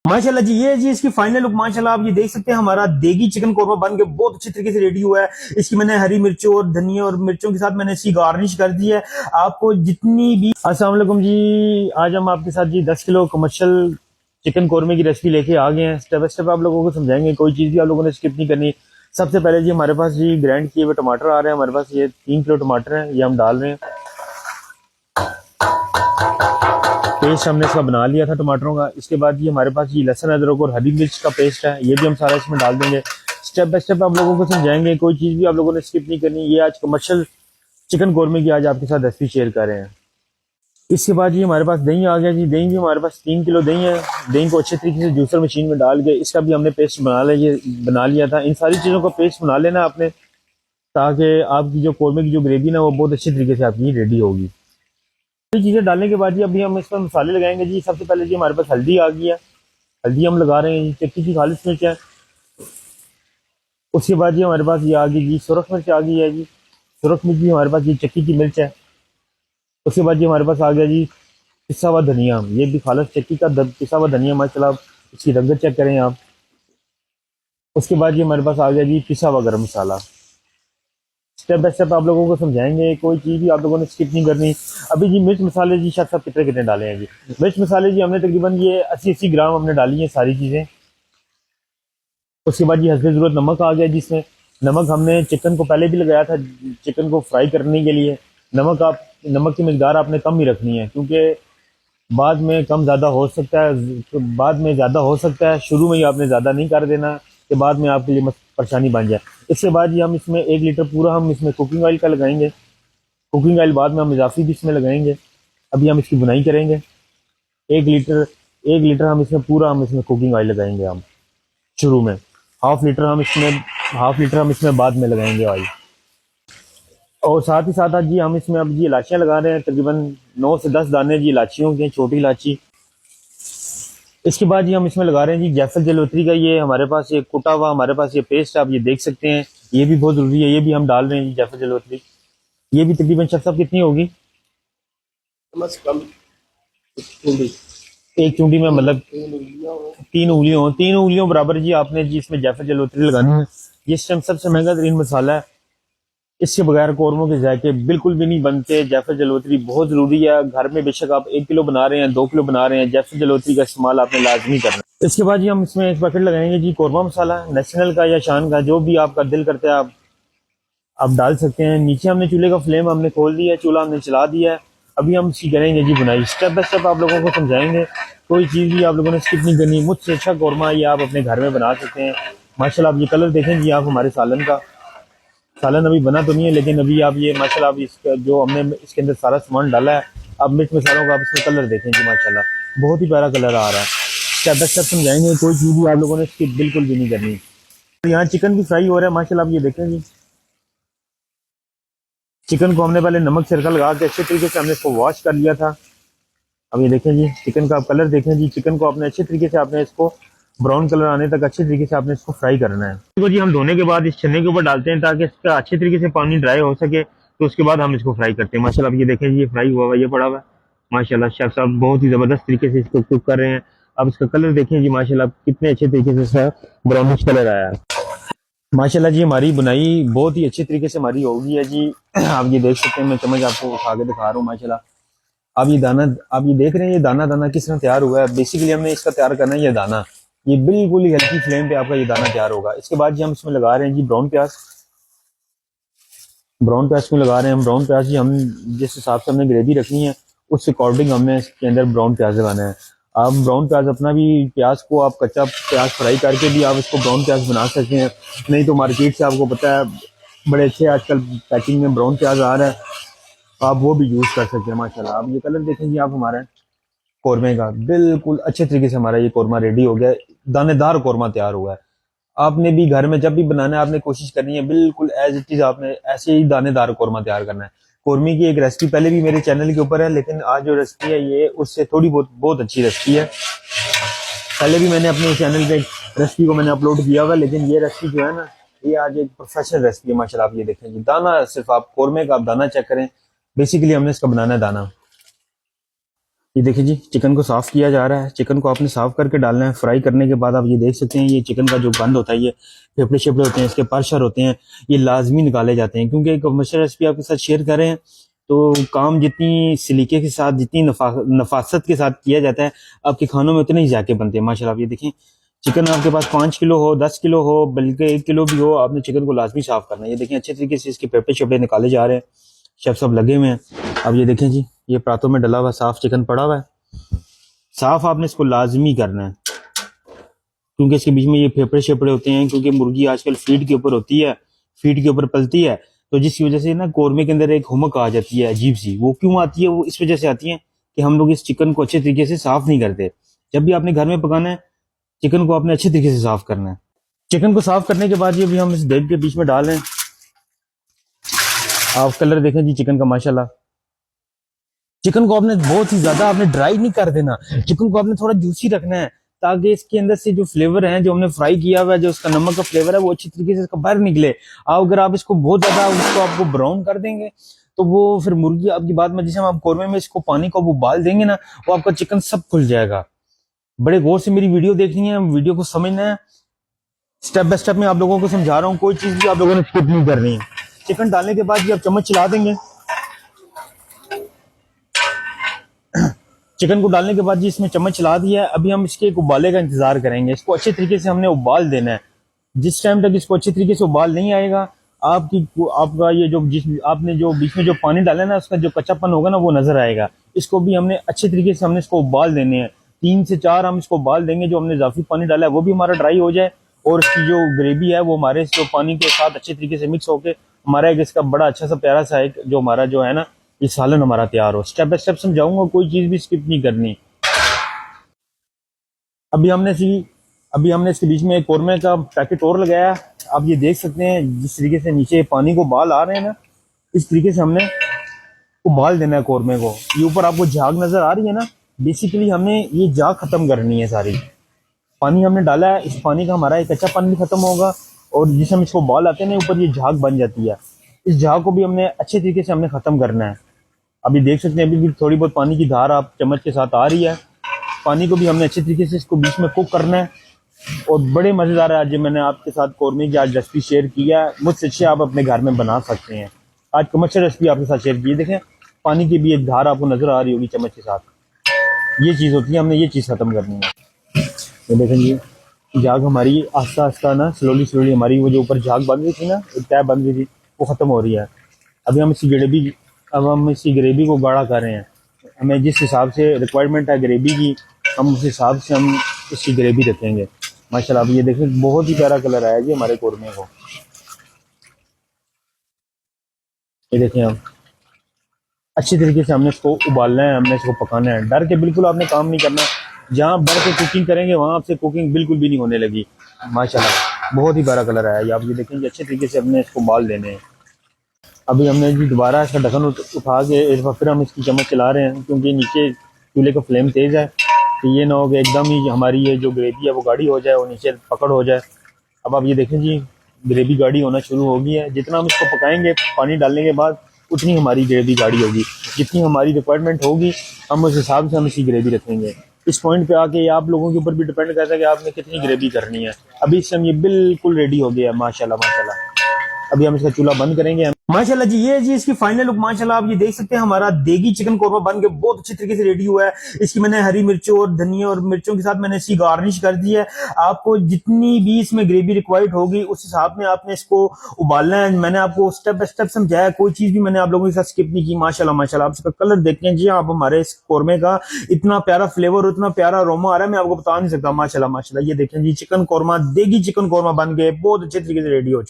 माशाल्लाह जी, ये जी इसकी फाइनल लुक माशाल्लाह आप ये देख सकते हैं। हमारा देगी चिकन कोरमा बन के बहुत अच्छी तरीके से रेडी हुआ है। इसकी मैंने हरी मिर्चों और धनिया और मिर्चों के साथ मैंने इसकी गार्निश कर दी है। आपको जितनी भी अस्सलाम वालेकुम जी, आज हम आपके साथ जी 10 किलो कमर्शियल चिकन कोरमे की रेसिपी लेके आ गए हैं। स्टेप बाय स्टेप आप लोगों को समझाएंगे, कोई चीज भी आप लोगों ने स्किप नहीं करनी। सबसे पहले जी हमारे पास जी ग्राइंड किए हुए टमाटर आ रहे हैं। हमारे पास ये 3 किलो टमाटर हैं, ये हम डाल रहे हैं। पेस्ट हमने इसका बना लिया था टमाटरों का। इसके बाद ये हमारे पास ये लहसुन अदरक और हरी मिर्च का पेस्ट है, ये भी हम सारा इसमें डाल देंगे। स्टेप बाय स्टेप आप लोगों को समझाएंगे, कोई चीज भी आप लोगों ने स्किप नहीं करनी। ये आज कमर्शियल चिकन कोरमे की आज आपके साथ रेसिपी शेयर कर रहे हैं। इसके बाद ये हमारे पास दही आ गया जी। दही भी हमारे पास 3 किलो दही है। दही को अच्छे तरीके से जूसर मशीन में डाल के इसका भी हमने पेस्ट बना लिया था। इन सारी चीजों का पेस्ट बना लेना आपने, ताकि आपकी जो कोरमे की जो ग्रेवी ना वो बहुत अच्छे तरीके से आपकी रेडी होगी। सारी चीजें डालने के बाद जी अभी हम इस पर मसाले लगाएंगे जी। सबसे पहले जी हमारे पास हल्दी आ गई है, हल्दी हम लगा रहे हैं जी। चक्की की खालिश मिर्च है। उसके बाद जी हमारे पास ये आ गई जी सुरख मिर्च आ गई है जी। सुरख मिर्च भी हमारे पास ये चक्की की मिर्च है। उसके बाद जी हमारे पास आ गया जी पिसा हुआ धनिया, ये भी खालिश चक्की का पिसा हुआ धनिया। माशाल्लाह इसकी रंगत चेक करें आप। उसके बाद जी हमारे पास आ गया जी पिसा हुआ गरम मसाला। स्टेप बाय स्टेप आप लोगों को समझाएंगे, कोई चीज भी आप लोगों ने स्किप नहीं करनी। अभी जी मिर्च मसाले जी शायद साहब कितने कितने डाले हैं जी। मिर्च मसाले जी हमने तकरीबन ये 80-80 ग्राम हमने डाली है सारी चीजें। उसके बाद ये हस्बे जरूरत नमक आ गया जिसमें। नमक हमने चिकन को पहले भी लगाया था, चिकन को फ्राई करने के लिए। नमक की मकदार आपने कम ही रखनी है, क्योंकि बाद में कम ज़्यादा हो सकता है, तो बाद में ज़्यादा हो सकता है। शुरू में ही आपने ज़्यादा नहीं कर देना कि बाद में आपके लिए परेशानी बन जाए। इसके बाद ये हम इसमें 1 लीटर पूरा हम इसमें कुकिंग ऑयल का लगाएंगे। कुकिंग ऑयल बाद में हम इजाफी भी इसमें लगाएंगे। अभी हम इसकी बुनाई करेंगे। 1 लीटर 1 लीटर हम इसमें कुकिंग ऑयल लगाएंगे हम शुरू में। हाफ लीटर हम इसमें बाद में लगाएंगे ऑयल। और साथ ही साथ आज जी हम इसमें अब जी इलाचियाँ लगा रहे हैं, तकरीबन 9 से 10 दाने जी इलाचियों के, छोटी इलाची। इसके बाद जी हम इसमें लगा रहे हैं जी जायफल जलोत्री का। ये हमारे पास ये कुटा हुआ हमारे पास ये पेस्ट आप ये देख सकते हैं, ये भी बहुत जरूरी है। ये भी हम डाल रहे हैं जी जायफल जलोत्री। ये भी तकरीबन शेफ साहब कितनी होगी? कम से कम पूरी एक चुंडी में मतलब 3 उंगलियों बराबर जी आपने जी इसमें जायफल जलोत्री लगानी है। ये इस टाइम सबसे महंगा तरीन मसाला है। इसके बगैर कौरमों के जायके बिल्कुल भी नहीं बनते। जायफल जलोत्री बहुत जरूरी है। घर में बेशक आप 1 किलो बना रहे हैं, 2 किलो बना रहे हैं, जायफल जलोत्री का इस्तेमाल आपने लाजमी करना है। इसके बाद जी हम इसमें एक पैकेट लगाएंगे जी कौरमा मसाला, नेशनल का या शान का, जो भी आपका दिल करता है आप डाल सकते हैं। नीचे हमने चूल्हे का फ्लेम हमने खोल दिया है, चूल्हा हमने चला दिया है। अभी हम इसकी करेंगे जी बुनाई। स्टेप बाय स्टेप आप लोगों को समझाएंगे, कोई चीज़ भी आप लोगों ने स्किप नहीं करनी। मुझसे अच्छा कौरमा ये आप अपने घर में बना सकते हैं। माशाल्लाह आप ये कलर देखें जी, आप हमारे सालन का। सालन अभी बना तो नहीं है, लेकिन अभी आप ये माशाल्लाह आप इसका जो हमने इसके अंदर सारा सामान डाला है, अब मिर्च मसालों का आप इसमें कलर देखें जी, माशाल्लाह बहुत ही प्यारा कलर आ रहा है। स्टेप बाय स्टेप समझाएंगे, कोई चीज़ भी आप लोगों ने स्किप बिल्कुल भी नहीं करनी। यहाँ चिकन भी फ्राई हो रहा है माशाल्लाह, आप ये देखें जी। चिकन को हमने पहले नमक सिरका लगा के अच्छे तरीके से हमने इसको वॉश कर लिया था। अब ये देखें जी चिकन का आप कलर देखें जी। चिकन को आपने अच्छे तरीके से आपने इसको ब्राउन कलर आने तक अच्छे तरीके से आपने इसको फ्राई करना है। इसको जी हम धोने के बाद इस छन्ने के ऊपर डालते हैं, ताकि इसका अच्छे तरीके से पानी ड्राई हो सके। तो उसके बाद हम इसको फ्राई करते हैं। माशाल्लाह ये देखें जी, ये फ्राई हुआ हुआ, ये पड़ा हुआ है। माशाल्लाह शेफ साहब बहुत ही जबरदस्त तरीके से इसको कुक कर रहे हैं। अब इसका कलर देखें जी, माशाल्लाह कितने अच्छे तरीके से इसका ब्राउनिश कलर आया है। माशाल्लाह जी हमारी बुनाई बहुत ही अच्छे तरीके से हमारी होगी है जी। आप ये देख सकते हैं, मैं चम्मच आपको उठा के दिखा रहा हूँ। माशाल्लाह आप ये देख रहे हैं, ये दाना दाना किस तरह तैयार हुआ है। बेसिकली हमने इसका तैयार करना है ये दाना। ये बिल्कुल ही हल्की फ्लेम पे आपका ये दाना तैयार होगा। इसके बाद जी हम इसमें लगा रहे हैं जी ब्राउन प्याज। ब्राउन प्याज में लगा रहे हैं हम ब्राउन प्याज जी। हम जिस हिसाब से हमने ग्रेवी रखनी है उस अकॉर्डिंग हमने इसके अंदर ब्राउन प्याज लगाना है। आप ब्राउन प्याज अपना भी प्याज को आप कच्चा प्याज फ्राई करके भी आप इसको ब्राउन प्याज बना सकते हैं। नहीं तो मार्केट से आपको पता है बड़े अच्छे आजकल पैकिंग में ब्राउन प्याज आ रहा है, आप वो भी यूज कर सकते हैं। माशाल्लाह आप ये कलर देखेंगे आप हमारे कौरमे का, बिल्कुल अच्छे तरीके से हमारा ये कौरमा रेडी हो गया। दानेदार कौरमा तैयार हुआ है। आपने भी घर में जब भी बनाना है आपने कोशिश करनी है बिल्कुल एज इट इज, आपने ऐसे ही दानेदार कौरमा तैयार करना है। कौरमे की एक रेसिपी पहले भी मेरे चैनल के ऊपर है, लेकिन आज जो रेसिपी है ये उससे थोड़ी बहुत अच्छी रेसिपी है। पहले भी मैंने अपने चैनल पे रेसिपी को मैंने अपलोड किया हुआ, लेकिन ये रेसिपी जो है ना, ये आज एक प्रोफेशनल रेसिपी है। माशाल्लाह आप ये देखें जी, दाना सिर्फ आप कौरमे का आप दाना चेक करें। बेसिकली हमने इसका बनाना है दाना। ये देखिए जी, चिकन को साफ किया जा रहा है। चिकन को आपने साफ करके डालना है। फ्राई करने के बाद आप ये देख सकते हैं, ये चिकन का जो गंद होता है, ये फेफड़े शेफड़े होते हैं, इसके परशर होते हैं, ये लाजमी निकाले जाते हैं। क्योंकि एक कमर्शियल रेसिपी आपके साथ शेयर कर रहे हैं, तो काम जितनी सलीके के साथ, जितनी नफासत के साथ किया जाता है, आपके खानों में उतने ही जाके बनते हैं माशाल्लाह। आप ये देखें, चिकन आपके पास 5 किलो हो, 10 किलो हो, बल्कि 1 किलो भी हो, आपने चिकन को लाजमी साफ करना है। ये देखें, अच्छे तरीके से इसके फेफड़े शेफड़े निकाले जा रहे हैं। शेफ सब लगे हुए हैं। अब ये देखें जी, ये परातों में डला हुआ साफ चिकन पड़ा हुआ है। साफ आपने इसको लाजमी करना है, क्योंकि इसके बीच में ये फेफड़े शेफड़े होते हैं। क्योंकि मुर्गी आजकल फीड के ऊपर होती है, फीड के ऊपर पलती है, तो जिसकी वजह से ना कोरमे के अंदर एक हुमक आ जाती है अजीब सी। वो क्यों आती है? वो इस वजह से आती है कि हम लोग इस चिकन को अच्छे तरीके से साफ नहीं करते। जब भी आपने घर में पकाना है, चिकन को आपने अच्छे तरीके से साफ करना है। चिकन को साफ करने के बाद ये भी हम इस डेग के बीच में डाल रहे हैं। आप कलर देखें जी चिकन का माशाल्लाह। चिकन को आपने बहुत ही ज्यादा आपने ड्राई नहीं कर देना, चिकन को आपने थोड़ा जूसी रखना है, ताकि इसके अंदर से जो फ्लेवर है, जो हमने फ्राई किया हुआ है, जो उसका नमक का फ्लेवर है, वो अच्छी तरीके से इसका बाहर निकले। अगर आप इसको बहुत ज्यादा उसको आपको ब्राउन कर देंगे, तो वो फिर मुर्गी आपकी बात में, जिसे हम आप कोरमे में इसको पानी को उबाल देंगे ना, वो आपका चिकन सब खुल जाएगा। बड़े गौर से मेरी वीडियो देखनी है, वीडियो को समझना है। स्टेप बाय स्टेप में आप लोगों को समझा रहा हूँ, कोई चीज भी आप लोगों ने स्किप नहीं करनी है। चिकन डालने के बाद ये आप चम्मच चला देंगे। चिकन को डालने के बाद जी इसमें चम्मच चला दिया है। अभी हम इसके एक उबाले का इंतजार करेंगे। इसको अच्छे तरीके से हमने उबाल देना है। जिस टाइम तक इसको अच्छे तरीके से उबाल नहीं आएगा, आपका ये जो जिस आपने जो बीच में जो पानी डाला है ना, उसका जो कच्चापन होगा ना, वो नजर आएगा। इसको भी हमने अच्छे तरीके से हमने इसको उबाल देने हैं। 3 से 4 हम इसको उबाल देंगे। जो हमने इजाफी पानी डाला है वो भी हमारा ड्राई हो जाए, और इसकी जो ग्रेवी है वो हमारे जो पानी के साथ अच्छे तरीके से मिक्स होके हमारा एक इसका बड़ा अच्छा सा प्यारा सा एक जो हमारा जो है ना, ये सालन हमारा तैयार हो। स्टेप बाय स्टेप समझाऊंगा, कोई चीज भी स्किप नहीं करनी। अभी हमने इसके बीच में एक कोरमे का पैकेट और लगाया। आप ये देख सकते हैं, जिस तरीके से नीचे पानी को उबाल आ रहे हैं ना, इस तरीके से हमने उबाल देना है कोरमे को। ये ऊपर आपको झाग नजर आ रही है ना, बेसिकली हमने ये झाग खत्म करनी है सारी। पानी हमने डाला है, इस पानी का हमारा एक अच्छा पानी भी खत्म होगा, और जिस हम इसको उबाल आते हैं ना, ऊपर ये झाग बन जाती है। इस झाग को भी हमने अच्छे तरीके से हमने खत्म करना है। अभी देख सकते हैं, अभी भी थोड़ी बहुत पानी की धार आप चम्मच के साथ आ रही है। पानी को भी हमने अच्छे तरीके से इसको बीच में कुक करना है। और बड़े मजेदार है आज मैंने आपके साथ कोरमे की आज रेसिपी शेयर किया है। मुझसे अच्छे आप अपने घर में बना सकते हैं। आज कमर्शियल रेसिपी आपके साथ शेयर की है। देखें, पानी की भी एक धार आपको नजर आ रही होगी चम्मच के साथ। ये चीज होती है, हमने ये चीज खत्म करनी है। ये देखेंगे, झाग हमारी आस्ता आस्ता ना, स्लोली हमारी वो जो ऊपर झाग बन रही थी ना, एक टैब बन रही थी, वो खत्म हो रही है। अभी हम इसकी ग्रेवी को गाढ़ा कर रहे हैं। हमें जिस हिसाब से रिक्वायरमेंट है ग्रेवी की, हम उस हिसाब से हम इसकी ग्रेवी रखेंगे। माशाल्लाह, अब ये देखें, बहुत ही प्यारा कलर आया जी हमारे कोरमे को। ये देखें, हम अच्छी तरीके से हमने इसको उबालना है, हमने इसको पकाना है। डर के बिल्कुल आपने काम नहीं करना। जहाँ डर के कुकिंग करेंगे, वहां आपसे कुकिंग बिल्कुल भी नहीं होने लगी। माशाल्लाह, बहुत ही प्यारा कलर आया। आप ये देखेंगे, अच्छे तरीके से हमने इसको उबाल देने हैं। अभी हमने जी दोबारा इसका ढक्कन उठा के एक बार फिर हम इसकी चम्मच चला रहे हैं, क्योंकि नीचे चूल्हे का फ्लेम तेज है, तो ये ना हो कि एकदम ही हमारी ये जो ग्रेवी है वो गाढ़ी हो जाए और नीचे पकड़ हो जाए। अब आप ये देखें जी, ग्रेवी गाढ़ी होना शुरू हो गई है। जितना हम इसको पकाएंगे पानी डालने के बाद, उतनी हमारी ग्रेवी गाढ़ी होगी। जितनी हमारी रिक्वायरमेंट होगी, हम उस हिसाब से हम इसकी ग्रेवी रखेंगे। इस पॉइंट पे आके ये आप लोगों के ऊपर भी डिपेंड करता है कि आपने कितनी ग्रेवी करनी है। अभी इस टाइम ये बिल्कुल रेडी हो गया है, माशाल्लाह माशाल्लाह। अभी हम इसका चूल्हा बंद करेंगे। माशाल्लाह जी, ये जी इसकी फाइनल लुक माशाल्लाह आप ये देख सकते हैं। हमारा देगी चिकन कोरमा बन के बहुत अच्छे तरीके से रेडी हुआ है। इसकी मैंने हरी मिर्चों और धनिया और मिर्चों के साथ मैंने इसकी गार्निश कर दी है। आपको जितनी भी इसमें ग्रेवी रिक्वायर्ड होगी, उस हिसाब में आपने इसको उबालना है। मैंने आपको स्टेप बाय स्टेप समझाया, कोई चीज भी मैंने आप लोगों के साथ स्किप नहीं की। माशाल्लाह माशाल्लाह, आप इसका कलर देखते हैं जी। आप हमारे इस कोरमे का इतना प्यारा फ्लेवर, इतना प्यारा अरोमा आ रहा है, मैं आपको बता नहीं सकता। माशाल्लाह माशाल्लाह, ये देखें जी, चिकन कोरमा, देगी चिकन कोरमा बन के बहुत अच्छे तरीके से रेडी हो चुका है।